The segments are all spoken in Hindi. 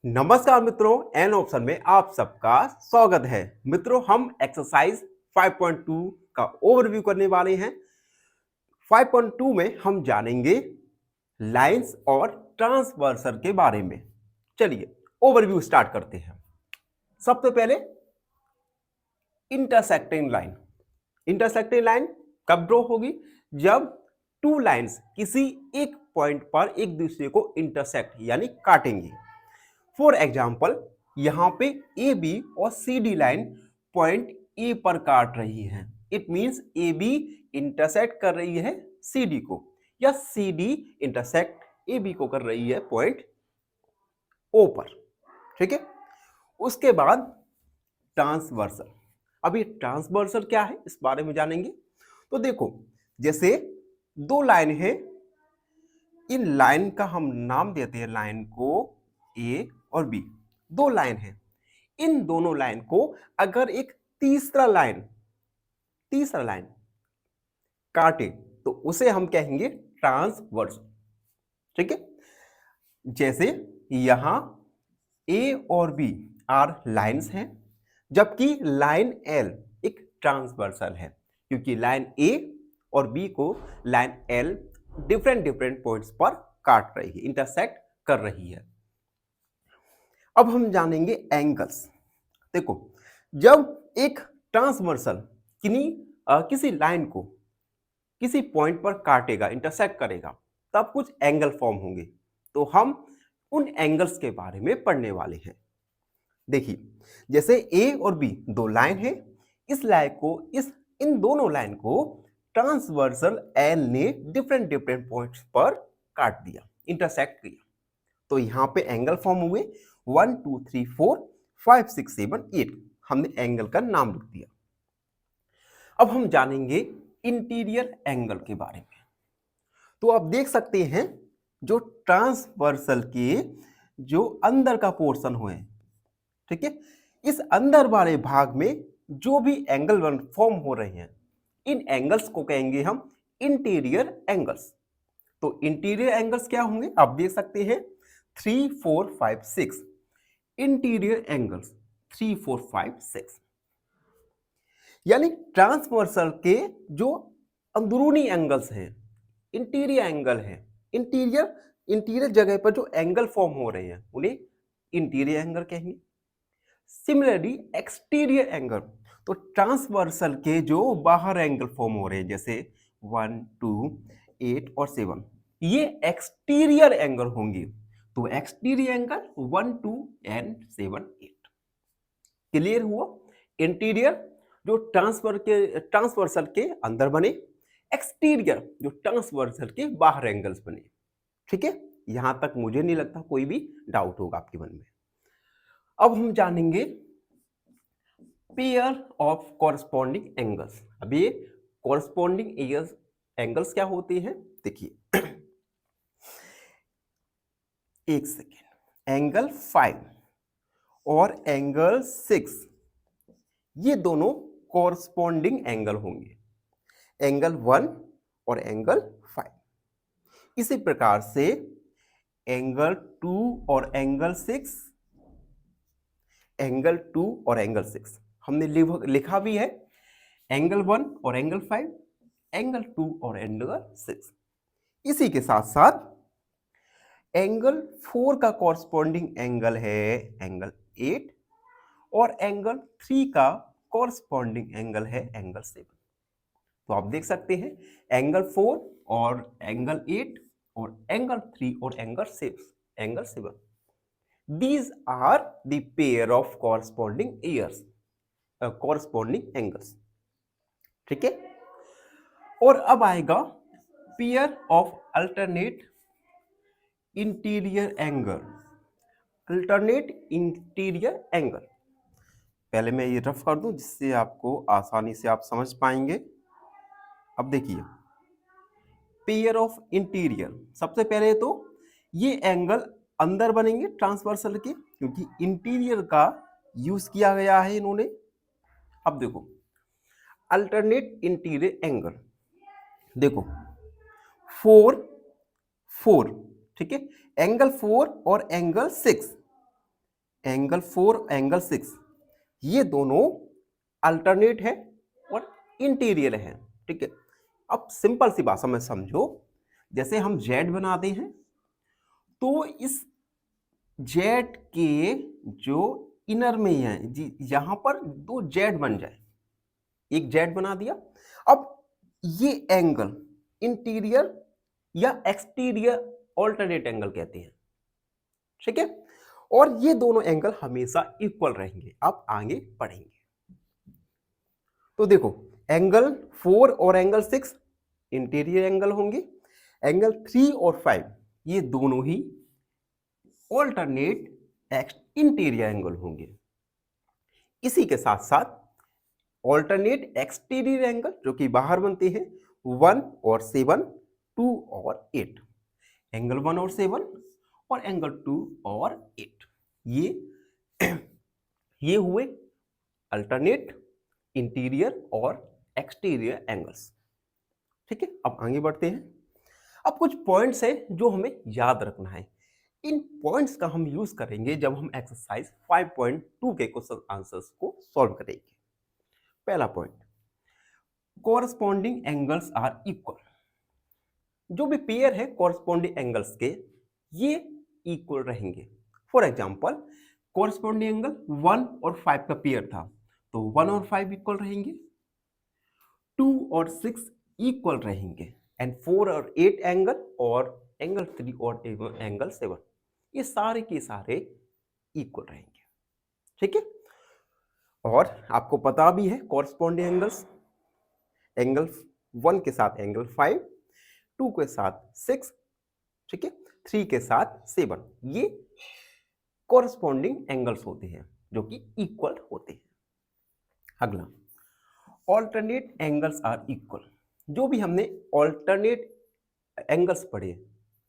नमस्कार मित्रों, एन ऑप्शन में आप सबका स्वागत है। मित्रों, हम एक्सरसाइज 5.2 का ओवरव्यू करने वाले हैं। 5.2 में हम जानेंगे लाइंस और ट्रांसवर्सल के बारे में। चलिए ओवरव्यू स्टार्ट करते हैं। सबसे पहले इंटरसेक्टिंग लाइन। इंटरसेक्टिंग लाइन कब ड्रॉ होगी? जब टू लाइंस किसी एक पॉइंट पर एक दूसरे को इंटरसेक्ट यानी काटेंगी। फॉर एग्जाम्पल, यहां पे ए बी और C D line point A पर काट रही है। It means A B intersect कर रही है सी डी को, या C D intersect A B को कर रही है पॉइंट ओ पर। ठीक है, उसके बाद ट्रांसवर्सल। अब ये ट्रांसवर्सल क्या है, इस बारे में जानेंगे। तो देखो, जैसे दो लाइन है, इन लाइन का हम नाम देते हैं लाइन को ए और बी। दो लाइन है, इन दोनों लाइन को अगर एक तीसरा लाइन काटे तो उसे हम कहेंगे ट्रांसवर्स। ठीक है, जैसे यहां ए और बी आर लाइंस हैं, जबकि लाइन एल एक ट्रांसवर्सल है, क्योंकि लाइन ए और बी को लाइन एल डिफरेंट पॉइंट्स पर काट रही है, इंटरसेक्ट कर रही है। अब हम जानेंगे एंगल्स। देखो, जब एक ट्रांसवर्सल किसी लाइन को किसी पॉइंट पर काटेगा, इंटरसेक्ट करेगा, तब कुछ एंगल फॉर्म होंगे। तो हम उन एंगल्स के बारे में पढ़ने वाले हैं। देखिए, जैसे ए और बी दो लाइन है, इस लाइन को इन दोनों लाइन को ट्रांसवर्सल एल ने डिफरेंट पॉइंट्स पर काट दिया, इंटरसेक्ट किया। तो यहां पे एंगल फॉर्म हुए 1 2 3 4 5 6 7 8। हमने एंगल का नाम लिख दिया। अब हम जानेंगे इंटीरियर एंगल के बारे में। तो आप देख सकते हैं, जो ट्रांसवर्सल के जो अंदर का पोर्शन हुए, ठीक है, इस अंदर वाले भाग में जो भी एंगल फॉर्म हो रहे हैं, इन एंगल्स को कहेंगे हम इंटीरियर एंगल्स। तो इंटीरियर एंगल्स क्या होंगे, आप देख सकते हैं 3 4 5 6 इंटीरियर एंगल्स 3 4 5 6, यानी ट्रांसवर्सल के जो अंदरूनी एंगल्स हैं, इंटीरियर एंगल है। इंटीरियर जगह पर जो एंगल फॉर्म हो रहे हैं उन्हें इंटीरियर एंगल कहेंगे। सिमिलरली एक्सटीरियर एंगल, तो ट्रांसवर्सल के जो बाहर एंगल फॉर्म हो रहे हैं, जैसे 1 2 8 और 7, ये एक्सटीरियर एंगल होंगे। तो एक्सटीरियर एंगल 1 2 एंड 7 8। क्लियर हुआ? इंटीरियर जो ट्रांसवर्सल के अंदर बने, एक्सटीरियर जो ट्रांसवर्सल के बाहर एंगल्स बने। ठीक है, यहां तक मुझे नहीं लगता कोई भी डाउट होगा आपके मन में। अब हम जानेंगे पेयर ऑफ कॉरस्पॉन्डिंग एंगल्स। अब ये कॉरस्पॉन्डिंग एंगल्स क्या होते हैं, देखिए एक सेकेंड। एंगल 5 और एंगल 6, ये दोनों कॉरस्पॉन्डिंग एंगल होंगे, एंगल 1 और एंगल 5। इसी प्रकार से एंगल 2 और एंगल 6, एंगल 2 और एंगल 6 हमने लिखा भी है, एंगल 1 और एंगल 5, एंगल 2 और एंगल 6। इसी के साथ साथ एंगल 4 का कॉरस्पॉन्डिंग एंगल है एंगल 8, और एंगल 3 का कॉरस्पॉन्डिंग एंगल है एंगल 7। तो आप देख सकते हैं, एंगल 4 और एंगल 8 और एंगल 3 और angle 7, these are the pair of corresponding angles। ठीक है, और अब आएगा pair of alternate interior angle. Alternate interior angle, पहले मैं ये रफ कर दूं जिससे आपको आसानी से आप समझ पाएंगे। अब देखिए, पेयर ऑफ इंटीरियर, सबसे पहले तो ये एंगल अंदर बनेंगे ट्रांसवर्सल के, क्योंकि इंटीरियर का यूज किया गया है इन्होंने। अब देखो, अल्टरनेट इंटीरियर एंगल, देखो 4 4, ठीक है, एंगल 4 और एंगल 6, एंगल 4, एंगल 6, ये दोनों अल्टरनेट है और इंटीरियर है। ठीक है, अब सिंपल सी भाषा में समझो, जैसे हम जेड बनाते हैं तो इस जेड के जो इनर में है जी, यहां पर दो जेड बन जाए, एक जेड बना दिया। अब ये एंगल इंटीरियर या एक्सटीरियर ऑल्टरनेट एंगल कहते हैं। ठीक है, और ये दोनों एंगल हमेशा इक्वल रहेंगे। अब आगे बढ़ेंगे तो देखो, एंगल 4 और एंगल 6 इंटीरियर एंगल होंगे, एंगल 3 और 5 ये दोनों ही ऑल्टरनेट इंटीरियर एंगल होंगे। इसी के साथ साथ ऑल्टरनेट एक्सटीरियर एंगल जो कि बाहर बनते हैं 1 और 7, 2 और 8, एंगल 1 और 7 और एंगल 2 और 8, ये हुए अल्टरनेट इंटीरियर और एक्सटीरियर एंगल्स। ठीक है, अब आगे बढ़ते हैं। अब कुछ पॉइंट्स हैं जो हमें याद रखना है। इन पॉइंट्स का हम यूज करेंगे जब हम एक्सरसाइज 5.2 के क्वेश्चन आंसर्स को सॉल्व करेंगे। पहला point, corresponding angles are equal. जो भी पेयर है कॉरस्पॉन्डिंग एंगल्स के, ये इक्वल रहेंगे। फॉर एग्जांपल, कॉरस्पॉन्डिंग एंगल 1 और 5 का पेयर था तो 1 और 5 इक्वल रहेंगे, 2 और 6 इक्वल रहेंगे, एंड 4 और 8 एंगल और एंगल 3 और एंगल 7 ये सारे के सारे इक्वल रहेंगे। ठीक है, और आपको पता भी है कॉरस्पॉन्डिंग एंगल्स, एंगल 1 के साथ एंगल 5, 2 के साथ 6, ठीक है, 3 के साथ 7, ये कॉरस्पॉन्डिंग एंगल्स होते हैं जो कि इक्वल होते हैं। अगला, ऑल्टरनेट एंगल्स आर इक्वल। जो भी हमने ऑल्टरनेट एंगल्स पढ़े,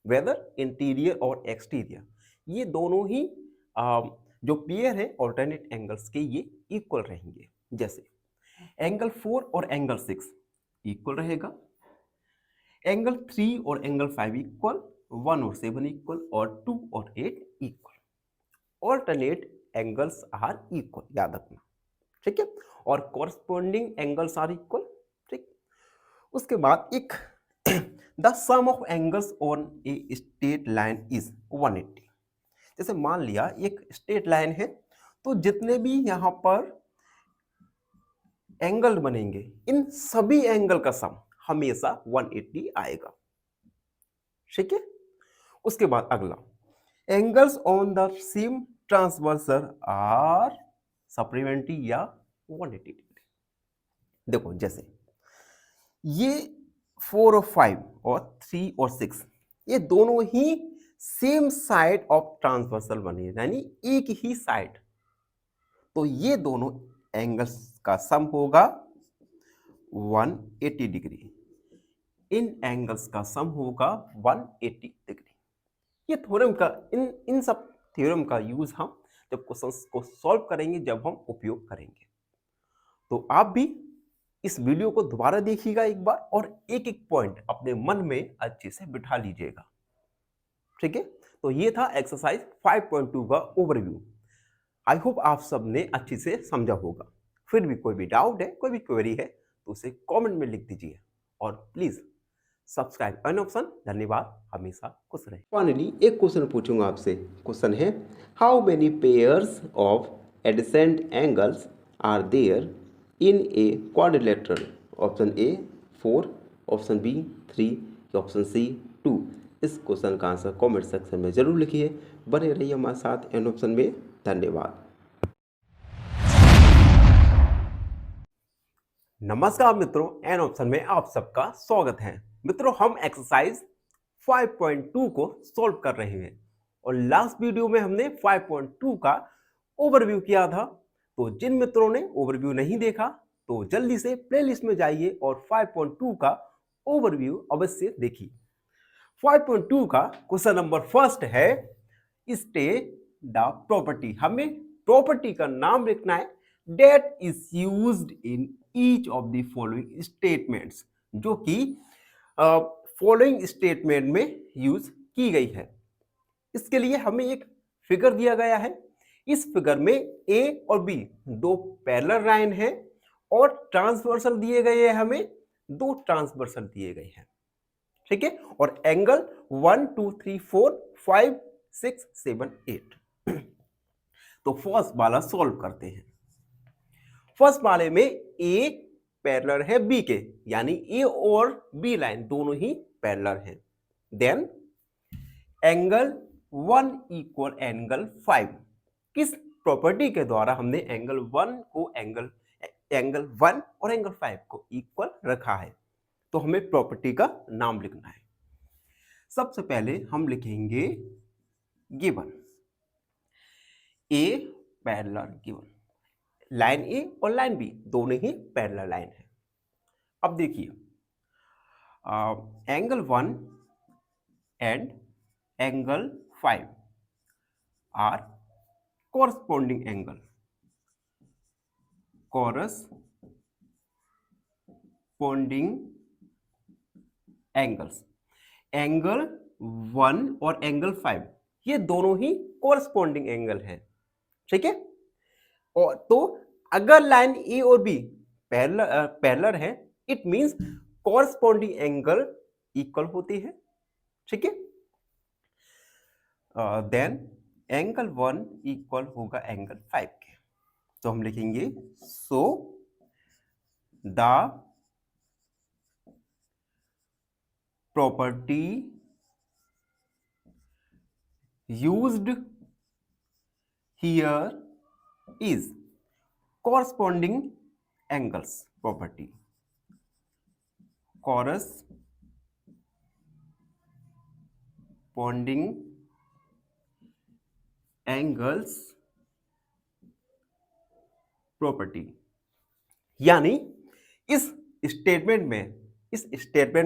वेदर इंटीरियर और एक्सटीरियर, ये दोनों ही जो पेयर है ऑल्टरनेट एंगल्स के, ये इक्वल रहेंगे। जैसे एंगल 4 और एंगल 6 इक्वल रहेगा, एंगल 3 और एंगल 5 इक्वल, 1 और 7 इक्वल, और 2 और 8 equal. Alternate angles are equal, याद रखना। ठीक है, और कॉरस्पॉन्डिंग एंगल्स आर इक्वल। ठीक, उसके बाद एक the sum of angles on a straight line is 180। जैसे मान लिया एक स्ट्रेट लाइन है तो जितने भी यहां पर एंगल बनेंगे, इन सभी एंगल का सम हमेशा 180 आएगा। ठीक है, उसके बाद अगला, angles on the same transversal are supplementary या 180 डिग्री। देखो, जैसे ये 4 और 5 और 3 और 6 ये दोनों ही सेम साइड ऑफ ट्रांसवर्सल बने, यानी एक ही साइड, तो ये दोनों एंगल्स का सम होगा 180 डिग्री। इन एंगल्स का सम होगा 180 डिग्री। ये थ्योरम का इन सब थ्योरम का यूज हम जब क्वेश्चंस को सॉल्व करेंगे, जब हम उपयोग करेंगे। तो आप भी इस वीडियो को दोबारा देखिएगा एक बार और एक एक पॉइंट अपने मन में अच्छे से बिठा लीजिएगा। ठीक है, तो ये था एक्सरसाइज 5.2 का ओवरव्यू। आई होप आप सबने अच्छे से समझा होगा। फिर भी कोई भी डाउट है, कोई भी क्वेरी है तो उसे कमेंट में लिख दीजिए, और प्लीज सब्सक्राइब एन ऑप्शन। धन्यवाद, हमेशा खुश रहे। फाइनली एक क्वेश्चन पूछूंगा आपसे। क्वेश्चन है, how many pairs of adjacent angles are there in a quadrilateral? Option A 4, option B 3, option C 2। इस क्वेश्चन का आंसर कमेंट सेक्शन में जरूर लिखिए। बने रहिए हमारे साथ एन ऑप्शन में। धन्यवाद। नमस्कार मित्रों, एन ऑप्शन में आप सबका स्वागत है। मित्रों, हम एक्सरसाइज 5.2 को सॉल्व कर रहे हैं और लास्ट वीडियो में हमने 5.2 का ओवरव्यू किया था। तो जिन मित्रों ने ओवरव्यू नहीं देखा तो जल्दी से प्लेलिस्ट में जाइए और 5.2 का ओवरव्यू अवश्य देखिए। 5.2 का क्वेश्चन नंबर फर्स्ट है, स्टेट द प्रॉपर्टी। हमें प्रॉपर्टी का नाम लिखना है that is used in each of the following statements, जो कि फॉलोइंग स्टेटमेंट में यूज की गई है। इसके लिए हमें एक फिगर दिया गया है, इस फिगर में ए और बी दो पैरेलल लाइन है और ट्रांसवर्सल दिए गए हैं, हमें दो ट्रांसवर्सल दिए गए हैं, ठीक है। और एंगल 1 2 3 4 5 6 7 8। तो फर्स्ट वाला सॉल्व करते हैं। फर्स्ट वाले में ए पैरेलल है बी के, यानी ए और बी लाइन दोनों ही पैरेलल हैं। Then angle 1 equal angle 5। किस प्रॉपर्टी के द्वारा हमने एंगल 1 को एंगल 1 और एंगल 5 को इक्वल रखा है? तो हमें प्रॉपर्टी का नाम लिखना है। सबसे पहले हम लिखेंगे गिवन ए पैरेलल, गिवन लाइन ए और लाइन बी दोनों ही पैरेलल लाइन है। अब देखिए angle 1 and angle 5 are corresponding angle, corresponding angles। Angle 1 और एंगल 5 ये दोनों ही corresponding एंगल है, ठीक है। और तो अगर लाइन ए और बी पैरेलल है, it means corresponding angle equal होती है, ठीक है। देन एंगल 1 इक्वल होगा एंगल 5 के। तो हम लिखेंगे so the property used here is corresponding angles property, corresponding angles property. यानी इस स्टेटमेंट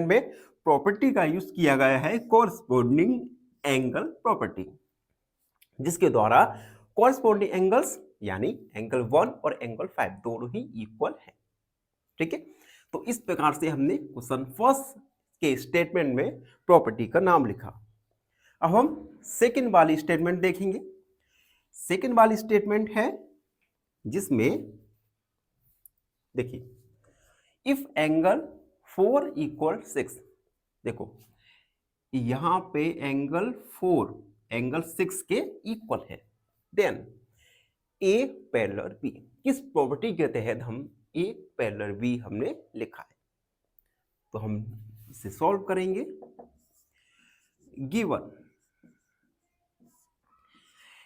में प्रॉपर्टी का यूज किया गया है कॉरस्पॉन्डिंग एंगल प्रॉपर्टी, जिसके द्वारा कॉरस्पॉन्डिंग एंगल्स यानी एंगल 1 और एंगल 5 दोनों ही इक्वल है, ठीक है। तो इस प्रकार से हमने क्वेश्चन फर्स्ट के स्टेटमेंट में प्रॉपर्टी का नाम लिखा। अब हम सेकंड वाली स्टेटमेंट देखेंगे। सेकंड वाली स्टेटमेंट है जिसमें देखिए इफ एंगल 4 इक्वल 6, देखो यहां पे एंगल 4 एंगल 6 के इक्वल है, देन ए पैरेलल बी। किस प्रॉपर्टी के तहत हम ए पैरेलल बी हमने लिखा है? तो हम इसे सॉल्व करेंगे। गिवन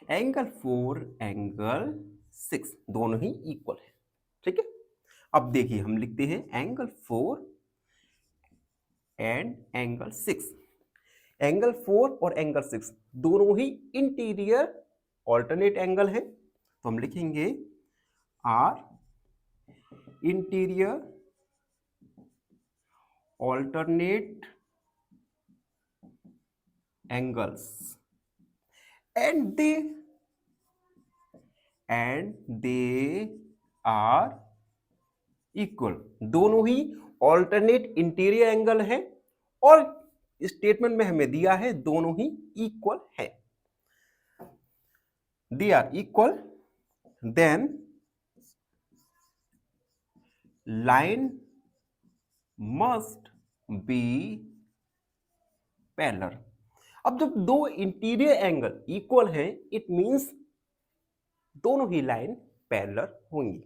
एंगल 4 एंगल 6 दोनों ही इक्वल है, ठीक है। अब देखिए हम लिखते हैं एंगल 4 एंड एंगल 6। एंगल 4 और एंगल 6 दोनों ही इंटीरियर ऑल्टरनेट एंगल है, तो हम लिखेंगे are interior alternate angles and they are equal। दोनों ही ऑल्टरनेट इंटीरियर एंगल है और स्टेटमेंट में हमें दिया है दोनों ही इक्वल है। They are equal, then line must be parallel. अब जब दो इंटीरियर एंगल इक्वल हैं, इट मींस दोनों ही लाइन पैरेलल होंगी।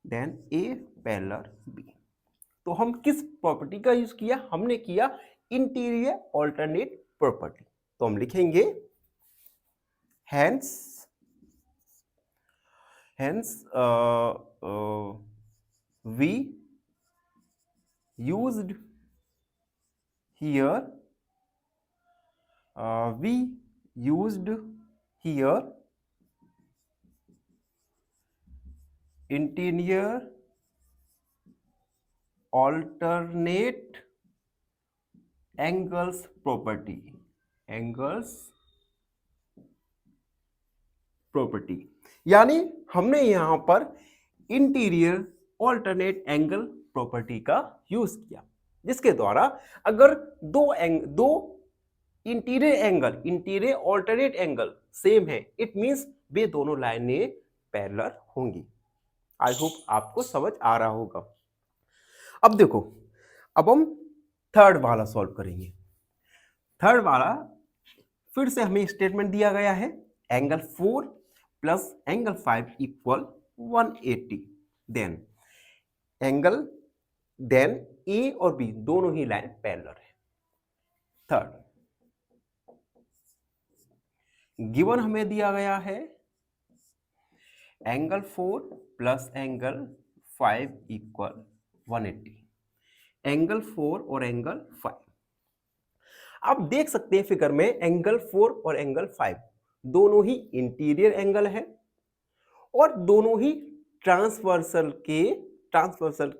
Then A parallel B. तो हम किस प्रॉपर्टी का यूज किया? हमने किया इंटीरियर ऑल्टरनेट प्रॉपर्टी। तो हम लिखेंगे hence we used here we used here interior alternate angles property, यानी हमने यहां पर इंटीरियर ऑल्टरनेट एंगल प्रॉपर्टी का यूज किया, जिसके द्वारा अगर दो इंटीरियर ऑल्टरनेट एंगल सेम है, इट मींस वे दोनों लाइनें पैरेलल होंगी। आई होप आपको समझ आ रहा होगा। अब देखो, अब हम थर्ड वाला सॉल्व करेंगे। थर्ड वाला फिर से हमें स्टेटमेंट दिया गया है, angle 4 plus angle 5 equal 180। Then A और बी दोनों ही लाइन पैरेलल है। थर्ड गिवन हमें दिया गया है angle 4 plus angle 5 equal 180। Angle 4 और एंगल 5, आप देख सकते हैं फिगर में एंगल 4 और एंगल 5 दोनों ही इंटीरियर एंगल है और दोनों ही ट्रांसवर्सल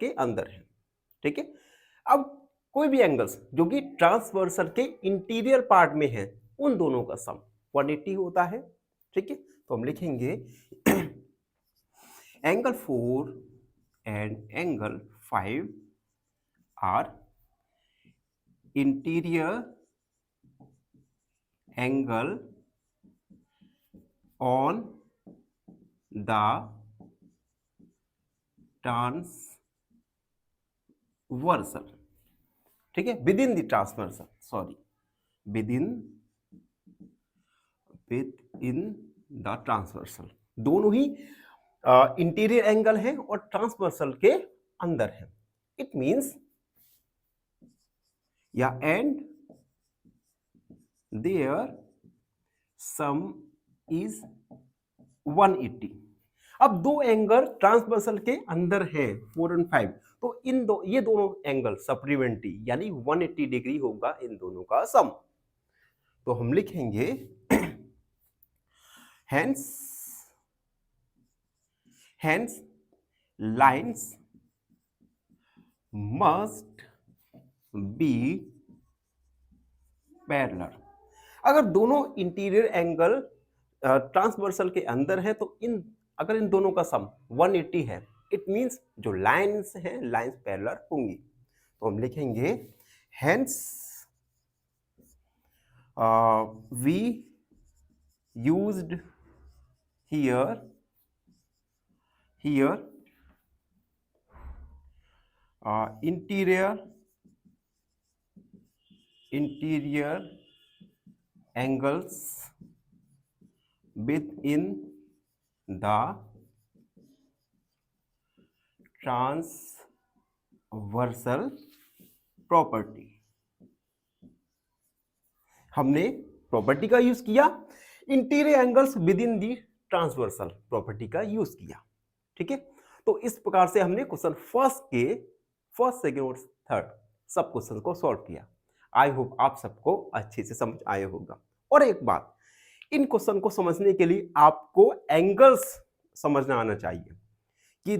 के अंदर है। ठीक है, अब कोई भी एंगल्स जो कि ट्रांसवर्सल के इंटीरियर पार्ट में है, उन दोनों का सम 180 होता है। ठीक है, तो हम लिखेंगे angle 4 and angle 5 are interior angle on the transversal. ठीक है, within the transversal, sorry, within the transversal, दोनों ही इंटीरियर एंगल है और ट्रांसवर्सल के अंदर है। इट मींस या एंड देयर सम इज 180। अब दो एंगल ट्रांसवर्सल के अंदर है 4 और 5, तो ये दोनों एंगल सप्लीमेंट्री यानी 180 डिग्री होगा इन दोनों का सम। तो हम लिखेंगे hence lines must be parallel। अगर दोनों इंटीरियर एंगल ट्रांसवर्सल के अंदर है तो अगर इन दोनों का सम 180 है, इट मींस जो लाइंस हैं लाइंस पैरेलल होंगी। तो हम लिखेंगे hence we used here interior angles within the transversal property। हमने प्रॉपर्टी का यूज किया, interior angles with in the transversal property का यूज किया। ठीक है, तो इस प्रकार से हमने क्वेश्चन फर्स्ट सेकेंड और थर्ड सब क्वेश्चन को सॉल्व किया। आई होप आप सबको अच्छे से समझ आया होगा। और एक बात, इन क्वेश्चन को समझने के लिए आपको एंगल्स समझना आना चाहिए कि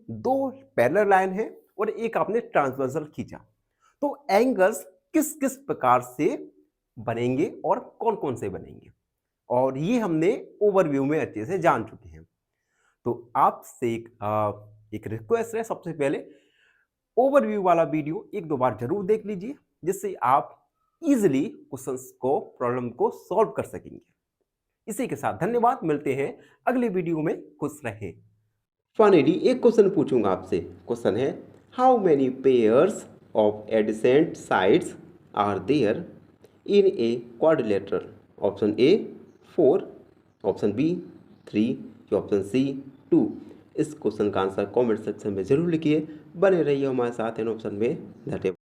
दो पैरेलल लाइन है और एक आपने ट्रांसवर्सल खींचा, तो एंगल्स किस किस प्रकार से बनेंगे और कौन कौन से बनेंगे, और ये हमने ओवरव्यू में अच्छे से जान चुके हैं। तो आपसे एक रिक्वेस्ट है, सबसे पहले ओवरव्यू वाला वीडियो एक दो बार जरूर देख लीजिए, जिससे आप इजीली क्वेश्चंस को प्रॉब्लम को सॉल्व कर सकेंगे। इसी के साथ धन्यवाद, मिलते हैं अगले वीडियो में, खुश रहे। फाइनली एक क्वेश्चन पूछूंगा आपसे। क्वेश्चन है, how many pairs of adjacent sides are there in a quadrilateral? Option A 4, option B 3, option C 2। इस क्वेश्चन का आंसर कमेंट सेक्शन में जरूर लिखिए। बने रहिए हमारे साथ इन ऑप्शन में। धन्यवाद।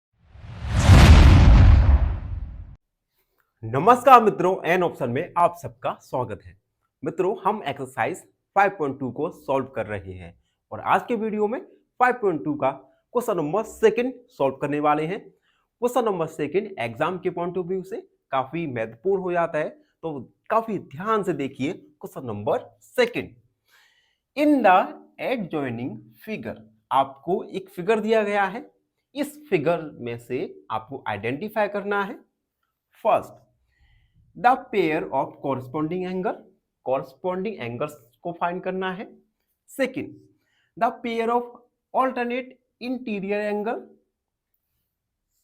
नमस्कार मित्रों, एन ऑप्शन में आप सबका स्वागत है। मित्रों, हम एक्सरसाइज 5.2 को सॉल्व कर रहे हैं और आज के वीडियो में 5.2 का क्वेश्चन नंबर 2 सॉल्व करने वाले हैं। क्वेश्चन नंबर 2 एग्जाम के पॉइंट ऑफ व्यू से काफी महत्वपूर्ण हो जाता है, तो काफी ध्यान से देखिए। Question number 2, in the adjoining figure, आपको एक फिगर दिया गया है। इस फिगर में से आपको आइडेंटिफाई करना है first the pair of corresponding angles को फाइंड करना है। Second the pair of alternate interior angle.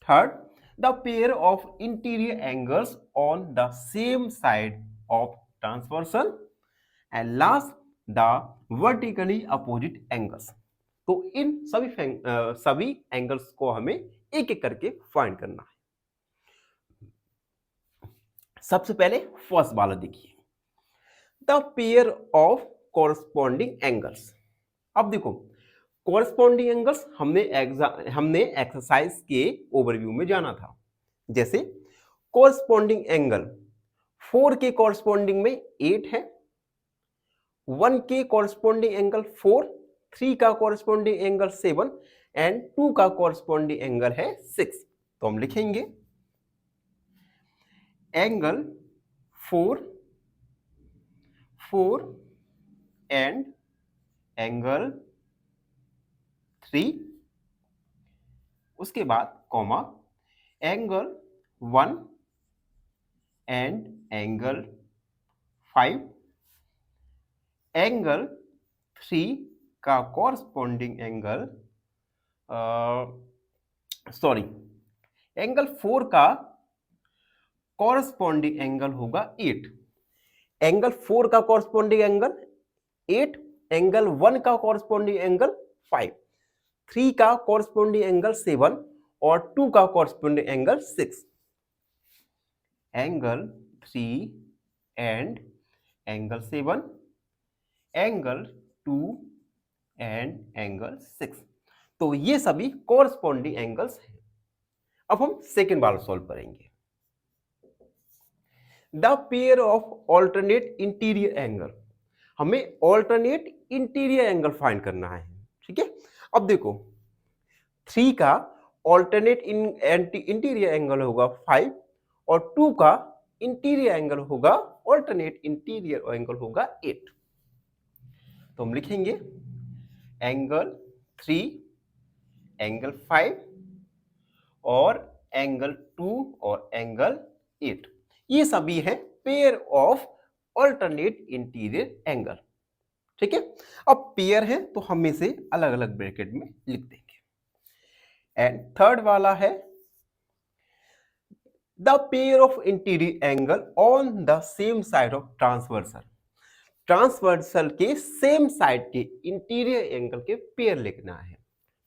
Third the pair of interior angles on the same side of transversal, and last the vertically opposite angles. तो इन सभी एंगल्स को हमें एक एक करके फाइंड करना है। सबसे पहले फर्स्ट वाला देखिए, the pair of corresponding angles. अब देखो कॉरस्पॉन्डिंग एंगल्स हमने एक्सरसाइज के ओवरव्यू में जाना था। जैसे कॉरस्पॉन्डिंग एंगल 4 के कॉरस्पॉन्डिंग में 8 है, 1 के कॉरस्पॉन्डिंग एंगल 4, 3 का कॉरस्पॉन्डिंग एंगल 7 एंड 2 का कॉरस्पॉन्डिंग एंगल है 6। तो हम लिखेंगे एंगल 4 एंड एंगल 3, उसके बाद comma angle 1 and angle 5, angle 3 का कॉरस्पॉन्डिंग एंगल एंगल 4 का कॉरस्पॉन्डिंग एंगल होगा 8, एंगल 4 का कॉरस्पॉन्डिंग एंगल 8, एंगल 1 का कॉरस्पॉन्डिंग एंगल 5, 3 का कॉरस्पॉन्डिंग एंगल 7 और 2 का corresponding angle 6। Angle 3 and angle 7, angle 2 and angle 6। तो ये सभी कॉरस्पॉन्डिंग एंगल्स हैं। अब हम सेकेंड वाला सॉल्व करेंगे। The pair of alternate interior angle, हमें ऑल्टरनेट इंटीरियर एंगल फाइंड करना है। ठीक है, अब देखो 3 का ऑल्टरनेट इंटीरियर एंगल होगा 5 और 2 का इंटीरियर एंगल होगा ऑल्टरनेट इंटीरियर एंगल होगा 8। तो हम लिखेंगे एंगल 3, एंगल 5 और एंगल 2 और एंगल 8, ये सभी है pair of alternate interior angle. ठीक है, अब पेयर है तो हम इसे अलग अलग ब्रैकेट में लिख देंगे। एंड थर्ड वाला है the pair of interior angle on the same side of transversal, transversal के सेम साइड के इंटीरियर एंगल के पेयर लिखना है।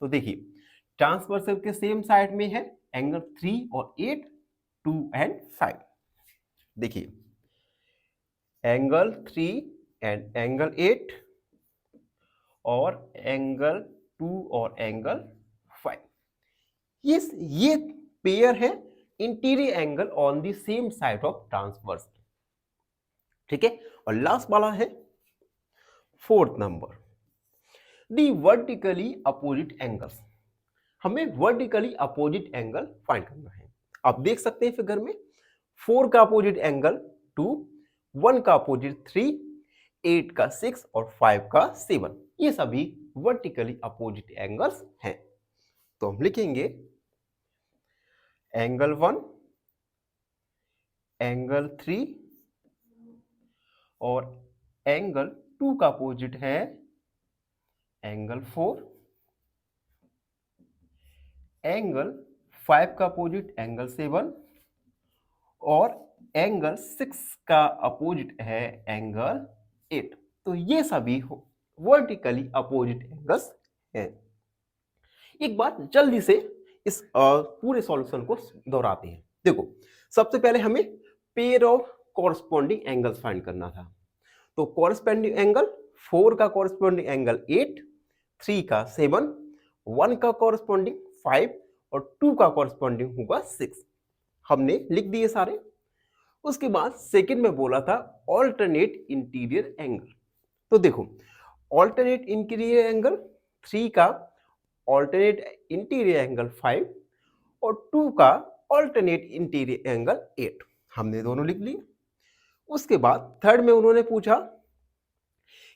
तो देखिए ट्रांसवर्सल के सेम साइड में है एंगल 3 और 8, 2 एंड 5। देखिए एंगल 3 एंड एंगल 8 और एंगल 2 और एंगल 5, ये पेयर है interior angle on the same side of transverse. ठीक है, और लास्ट वाला है फोर्थ नंबर, दी वर्टिकली अपोजिट एंगल्स, हमें वर्टिकली अपोजिट एंगल फाइंड करना है। आप देख सकते हैं फिगर में 4 का अपोजिट एंगल 2, 1 का अपोजिट 3, 8 का 6 और 5 का 7, ये सभी वर्टिकली अपोजिट एंगल्स हैं। तो हम लिखेंगे एंगल 1, एंगल 3 और एंगल 2 का अपोजिट है एंगल 4, एंगल 5 का अपोजिट एंगल 7 और एंगल 6 का अपोजिट है एंगल 8। तो ये सभी वर्टिकली अपोजिट एंगल्स हैं। एक बार जल्दी से इस पूरे सॉल्यूशन को दोहराते हैं। देखो सबसे पहले हमें pair of corresponding angles find करना था। तो कॉरस्पॉन्डिंग एंगल 4 का कॉरस्पॉन्डिंग एंगल 8, 3 का 7, 1 का कॉरस्पॉन्डिंग 5 और 2 का कॉरस्पॉन्डिंग होगा 6। हमने लिख दिए सारे। उसके बाद सेकंड में बोला था ऑल्टरनेट इंटीरियर एंगल। तो देखो ऑल्टरनेट इंटीरियर एंगल 3 का ऑल्टरनेट इंटीरियर एंगल 5 और 2 का ऑल्टरनेट इंटीरियर एंगल 8, हमने दोनों लिख लिए। उसके बाद थर्ड में उन्होंने पूछा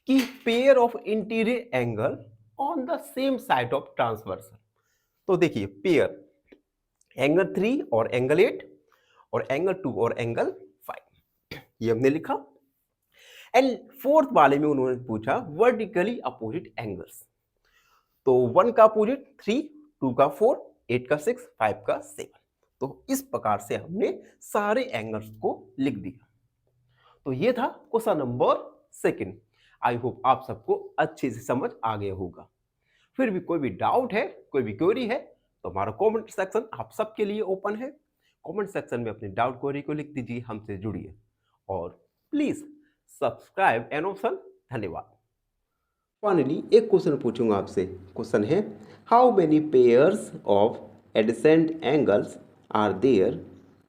कि pair of interior angle on the same side of transversal. तो देखिए पेयर एंगल 3 और एंगल 8 और एंगल 2 और एंगल 5, ये हमने लिखा। एंड फोर्थ वाले में उन्होंने पूछा वर्टिकली अपोजिट एंगल्स। तो 1 का अपोजिट 3, 2 का 4, 8 का 6, 5 का 7। तो इस प्रकार से हमने सारे एंगल्स को लिख दिया। तो ये था question number second. I hope आप सबको अच्छे से समझ आ गया होगा। फिर भी कोई भी डाउट है, कोई भी क्वेरी है, तो हमारा कमेंट सेक्शन आप सबके लिए ओपन है। कमेंट सेक्शन में अपने डाउट क्वेरी को लिख दीजिए, हमसे जुड़िए और प्लीज सब्सक्राइब एन ऑप्शन। धन्यवाद। फाइनली एक क्वेश्चन पूछूंगा आपसे। क्वेश्चन है, how many pairs of adjacent angles are there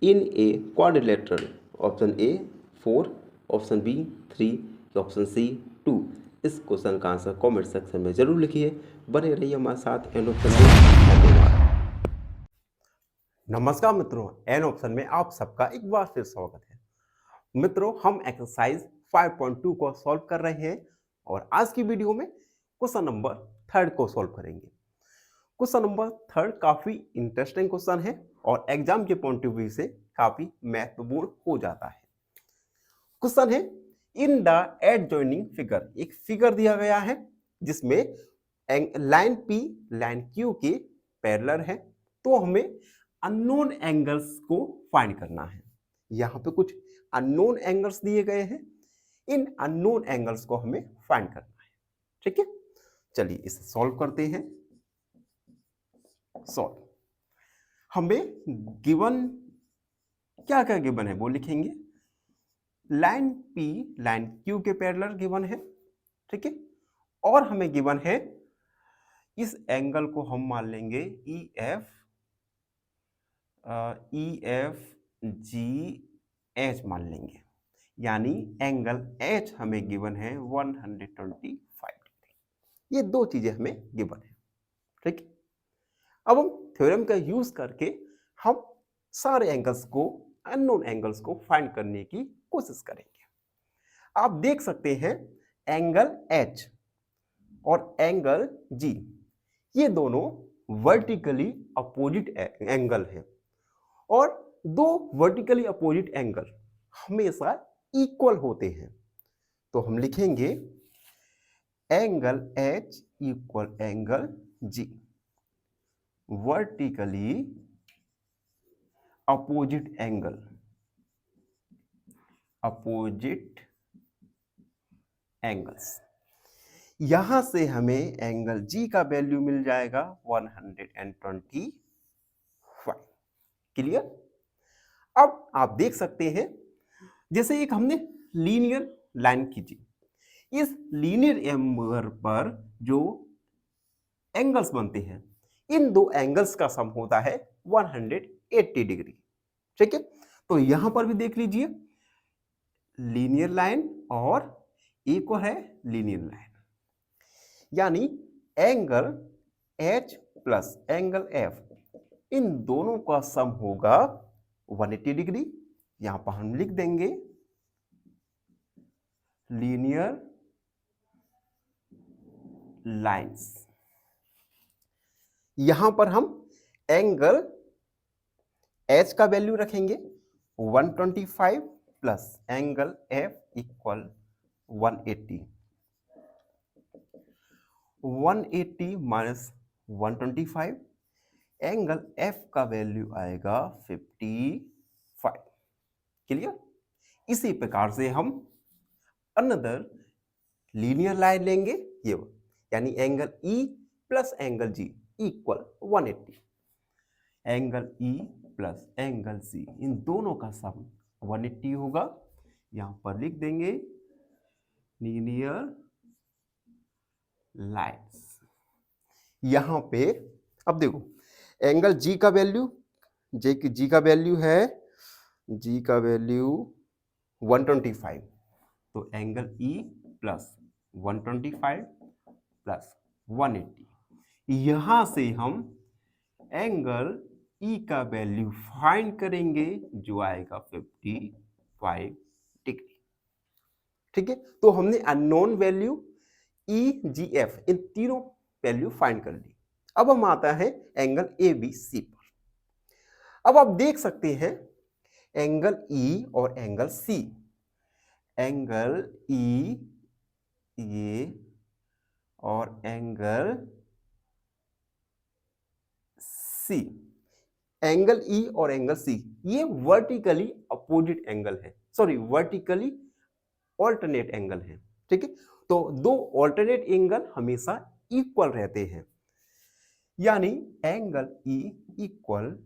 in a quadrilateral? Option A 4, option B 3, option C 2। इस क्वेश्चन का आंसर कमेंट सेक्शन में जरूर लिखिए। बने रहिए हमारे साथ एन ऑप्शन में। धन्यवाद। नमस्कार मित्रों, एन ऑप्शन में आप सबका एक बार फिर स्वागत है। मित्रों, हम एक्सरसाइज 5.2 को सॉल्व कर रहे हैं और आज की वीडियो में क्वेश्चन नंबर 3 को सॉल्व करेंगे। क्वेश्चन नंबर 3 काफी इंटरेस्टिंग क्वेश्चन है और एग्जाम के पॉइंट ऑफ व्यू से काफी महत्वपूर्ण हो जाता है। क्वेश्चन है, इन द एडजॉइनिंग फिगर, एक फिगर दिया गया है जिसमें लाइन P लाइन Q के पैरेलल है, तो हमें अननोन एंगल्स को फाइंड करना है। यहाँ पे कुछ अननोन एंगल्स दिए गए हैं, इन अननोन एंगल्स को हमें फाइंड करना है। ठीक है, चलिए इसे सॉल्व करते हैं। सॉल्व, हमें गिवन क्या क्या गिवन है वो लिखेंगे। लाइन P लाइन Q के पैरेलल गिवन है, ठीक है, और हमें गिवन है इस एंगल को हम मान लेंगे EFGH मान लेंगे, यानी एंगल H हमें गिवन है 125 डिग्री। ये दो चीजें हमें गिवन है, ठीक है। अब हम थ्योरम का यूज करके हम सारे एंगल्स को, अननोन एंगल्स को फाइंड करने की कोशिश करेंगे। आप देख सकते हैं एंगल H और एंगल G, ये दोनों वर्टिकली अपोजिट एंगल हैं और दो वर्टिकली अपोजिट एंगल हमेशा इक्वल होते हैं। तो हम लिखेंगे angle H equal angle G, vertically opposite angle, opposite angles. यहां से हमें एंगल G का वैल्यू मिल जाएगा 125। क्लियर? अब आप देख सकते हैं, जैसे एक हमने लीनियर लाइन खींची, इस लीनियर एंगल पर जो एंगल्स बनते हैं, इन दो एंगल्स का सम होता है 180 डिग्री। ठीक है, तो यहां पर भी देख लीजिए लीनियर लाइन और एक और है लीनियर लाइन, यानी angle H plus angle F, इन दोनों का सम होगा 180 डिग्री। यहां पर हम लिख देंगे लीनियर लाइंस। यहां पर हम एंगल H का वैल्यू रखेंगे 125 plus angle F equal 180। 180 minus 125, angle F का वैल्यू आएगा 55। क्लियर? इसी प्रकार से हम अनदर लीनियर लाइन लेंगे, ये यानी angle E plus angle G equal 180। Angle E plus angle C, इन दोनों का सम 180 होगा। यहां पर लिख देंगे लीनियर लाइन्स। यहां पे अब देखो एंगल G का वैल्यू, G का वैल्यू है, G का वैल्यू 125, तो एंगल E प्लस 125 प्लस 180, यहां से हम एंगल E का वैल्यू फाइंड करेंगे जो आएगा 55 डिग्री। ठीक है, तो हमने अननोन वैल्यू EGF, इन तीनों वैल्यू फाइंड कर ली। अब हम आता है एंगल ABC पर। अब आप देख सकते हैं एंगल E और एंगल C, एंगल E ये और एंगल C, एंगल ई और एंगल सी ये वर्टिकली अपोजिट एंगल है, सॉरी वर्टिकली ऑल्टरनेट एंगल है, ठीक है। तो दो ऑल्टरनेट एंगल हमेशा इक्वल रहते हैं, यानी angle E equal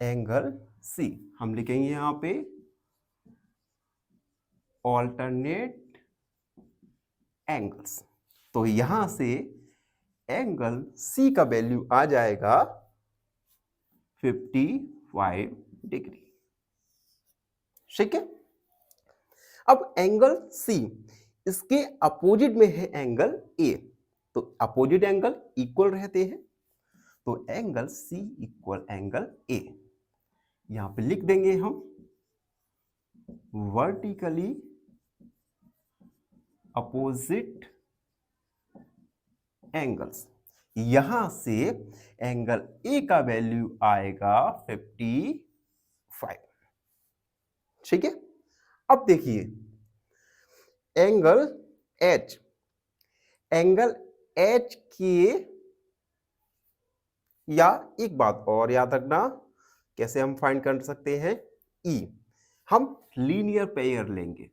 angle C. हम लिखेंगे यहां पे ऑल्टरनेट एंगल्स। तो यहां से एंगल सी का वैल्यू आ जाएगा 55 डिग्री, ठीक है। अब एंगल सी इसके अपोजिट में है एंगल ए, तो अपोजिट एंगल इक्वल रहते हैं, तो angle C equal angle A. यहां पे लिख देंगे हम वर्टिकली अपोजिट एंगल्स। यहां से एंगल ए का वैल्यू आएगा 55, ठीक है। अब देखिए एंगल एच, एंगल एच के, या एक बात और याद रखना, कैसे हम फाइंड कर सकते हैं, ई हम लीनियर पेयर लेंगे,